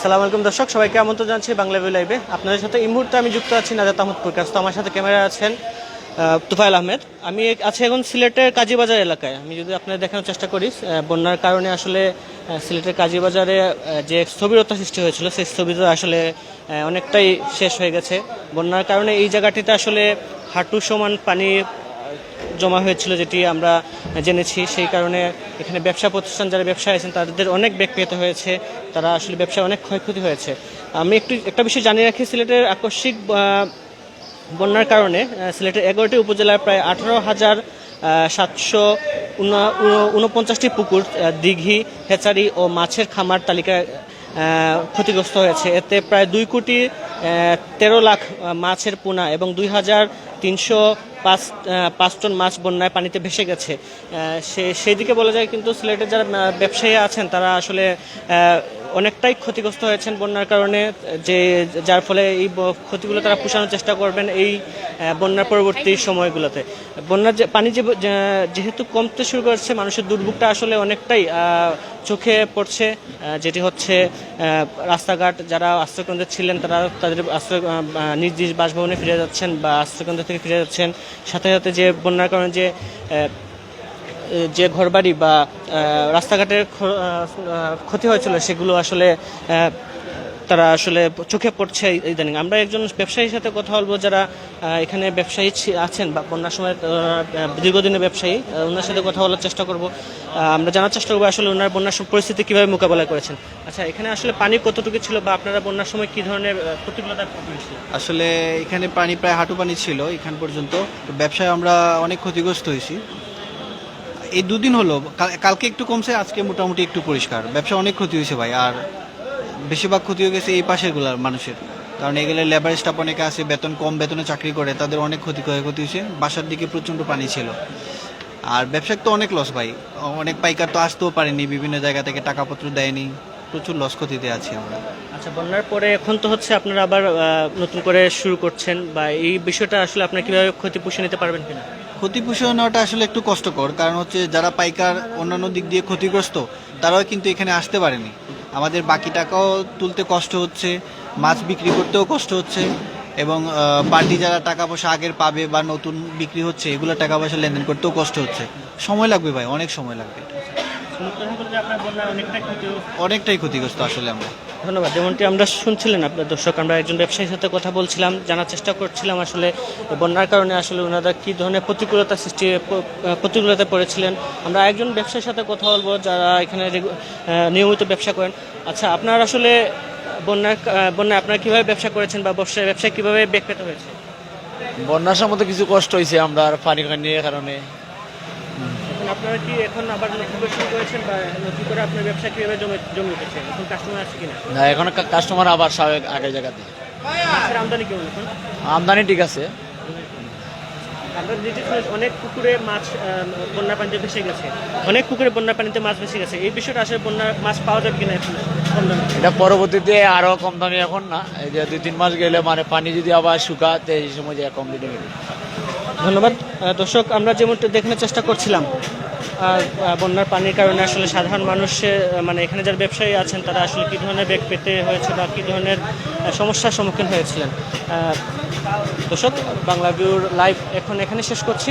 সালাম আলাইকুম দর্শক, সবাইকে আমন্ত্রণ জানাচ্ছি বাংলা ভিউ লাইভে। আপনাদের সাথে এই মুহূর্তে আমি যুক্ত আছি নাজাত আহমদ প্রকাশ। তো আমার সাথে ক্যামেরা আছেন তুফাইল আহমেদ। আমি আছি এখন সিলেটের কাজীবাজার এলাকায়। আমি যদি আপনাদের দেখানোর চেষ্টা করি, বন্যার কারণে আসলে সিলেটের কাজীবাজারে যে স্থবিরতা সৃষ্টি হয়েছিল সেই স্থবিরতা আসলে অনেকটাই শেষ হয়ে গেছে। বন্যার কারণে এই জায়গাটিতে আসলে হাঁটু সমান পানি জমা হয়েছিল, যেটি আমরা জেনেছি। সেই কারণে এখানে ব্যবসা প্রতিষ্ঠান যারা ব্যবসায়ী আছেন তাদের অনেক ব্যাগ পেতে হয়েছে, তারা আসলে ব্যবসায় অনেক ক্ষয়ক্ষতি হয়েছে। আমি একটা বিষয় জানিয়ে রাখি, সিলেটের আকস্মিক বন্যার কারণে সিলেটের 11টি উপজেলার প্রায় 18,749টি পুকুর, দিঘি, হেচারি ও মাছের খামার তালিকায় ক্ষতিগ্রস্ত হয়েছে। এতে প্রায় 2,13,00,000 মাছের পোনা এবং 2,305 টন মাছ বন্যায় পানিতে ভেসে গেছে। সেই দিকে বলা যায়, কিন্তু সিলেটের যারা ব্যবসায়ী আছেন তারা আসলে অনেকটাই ক্ষতিগ্রস্ত হয়েছেন বন্যার কারণে, যার ফলে এই ক্ষতিগুলো তারা পুষানোর চেষ্টা করবেন এই বন্যার পরবর্তী সময়গুলোতে। বন্যার পানি যেহেতু কমতে শুরু করেছে, মানুষের দুর্ভোগটা আসলে অনেকটাই চোখে পড়ছে। যেটি হচ্ছে রাস্তাঘাট, যারা আশ্রয়কেন্দ্রে ছিলেন তারা তাদের নিজ নিজ বাসভবনে ফিরে যাচ্ছেন বা আশ্রয়কেন্দ্র থেকে ফিরে যাচ্ছেন। সাথে সাথে যে বন্যার কারণে যে ঘরবাড়ি বা রাস্তাঘাটের ক্ষতি হয়েছিল সেগুলো আসলে তারা আসলে চোখে পড়ছে ইদানিং। আমরা একজন ব্যবসায়ীর সাথে কথা বলবো, যারা এখানে ব্যবসায়ী আছেন বা বন্যার সময় দীর্ঘদিনের ব্যবসায়ী, ওনার সাথে কথা বলার চেষ্টা করব। আমরা জানার চেষ্টা করবো আসলে ওনার বন্যার পরিস্থিতি কীভাবে মোকাবেলা করেছেন। আচ্ছা, এখানে আসলে পানি কতটুকু ছিল বা আপনারা বন্যার সময় কী ধরনের প্রতিকূলতা ছিল? আসলে এখানে পানি প্রায় হাঁটু পানি ছিল এখান পর্যন্ত। ব্যবসায় আমরা অনেক ক্ষতিগ্রস্ত হয়েছি। এই দুদিন হলো, কালকে একটু কমছে, আজকে মোটামুটি একটু পরিষ্কার। ব্যবসা অনেক ক্ষতি হয়েছে ভাই, আর বেশিরভাগ ক্ষতি হয়ে গেছে এই পাশেরগুলার মানুষের, কারণ এগুলো লেবার স্টাফ অনেকে আছে, কম বেতনে চাকরি করে, তাদের অনেক ক্ষতি হয়েছে। বাসার দিকে প্রচণ্ড পানি ছিল, আর ব্যবসায় তো অনেক লস ভাই। অনেক পাইকার তো আসতেও পারেনি, বিভিন্ন জায়গা থেকে টাকাপত্র দেয়নি, প্রচুর লস ক্ষতিতে আছি আমরা। আচ্ছা, বন্যার পরে এখন তো হচ্ছে আপনারা আবার নতুন করে শুরু করছেন, বা এই বিষয়টা আসলে আপনারা কীভাবে ক্ষতি পুষিয়ে নিতে পারবেন কিনা? ক্ষতি পুষিয়ে নেওয়াটা আসলে একটু কষ্টকর, কারণ হচ্ছে যারা পাইকার অন্যান্য দিক দিয়ে ক্ষতিগ্রস্ত তারাও কিন্তু এখানে আসতে পারেনি। আমাদের বাকি টাকাও তুলতে কষ্ট হচ্ছে, মাছ বিক্রি করতেও কষ্ট হচ্ছে, এবং পার্টি যারা টাকা পয়সা আগের পাবে বা নতুন বিক্রি হচ্ছে এগুলো টাকা পয়সা লেনদেন করতেও কষ্ট হচ্ছে। সময় লাগবে ভাই, অনেক সময় লাগবে। অনেকটাই ক্ষতিগ্রস্ত আসলে আমরা। ধন্যবাদ। যেমনটি আমরা শুনছিলেন আপনার দর্শক, আমরা একজন ব্যবসায়ীর সাথে কথা বলছিলাম, জানার চেষ্টা করছিলাম আসলে বন্যার কারণে আসলে ওনারা কী ধরনের প্রতিকূলতায় পড়েছিলেন। আমরা একজন ব্যবসায়ীর সাথে কথা বলবো যারা এখানে নিয়মিত ব্যবসা করেন। আচ্ছা, আপনার আসলে বন্যায় আপনারা কীভাবে ব্যবসা করেছেন বা ব্যবসায় কীভাবে বেগ পেতে হয়েছে? বন্যার সময় তো কিছু কষ্ট হয়েছে আমরা পানি নিয়ে কারণে। আপনারা কি এখন আবার নতুন করে শুরু করেছেন বা নতুন করে আপনার ব্যবসা কীভাবে জমি উঠেছে? এখন কাস্টমার আছে কিনা? না, এখন কাস্টমার আবার স্বাভাবিক আগের জায়গাতে। মাছের আমদানি কেমন এখন? আমদানি ঠিক আছে। আমরা অনেক পুকুরে মাছ বন্যার পানিতে ভেসে গেছে, অনেক পুকুরে বন্যার পানিতে মাছ ভেসে গেছে। এই বিষয়টা আসলে বন্যার মাছ পাওয়া যাবে কিনা এখন কম দামে? এটা পরবর্তীতে আরো কম দামি, এখন না, এই যে 2-3 মাস গেলে মানে পানি যদি আবার শুকাতে এই সময় কম দিতে পারি। ধন্যবাদ দর্শক, আমরা যেমনটা দেখানোর চেষ্টা করছিলাম বন্যার পানির কারণে আসলে সাধারণ মানুষের এখানে যারা ব্যবসায়ী আছেন তারা আসলে কী ধরনের বেগ পেতে হয়েছে বা কী ধরনের সমস্যার সম্মুখীন হয়েছিলেন। দর্শক, বাংলা ভিউর লাইভ এখানে শেষ করছি।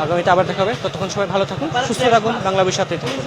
আগামীতে আবার দেখা হবে, ততক্ষণ সবাই ভালো থাকুন, সুস্থ থাকুন, বাংলা ভিউর সাথেই থাকুন।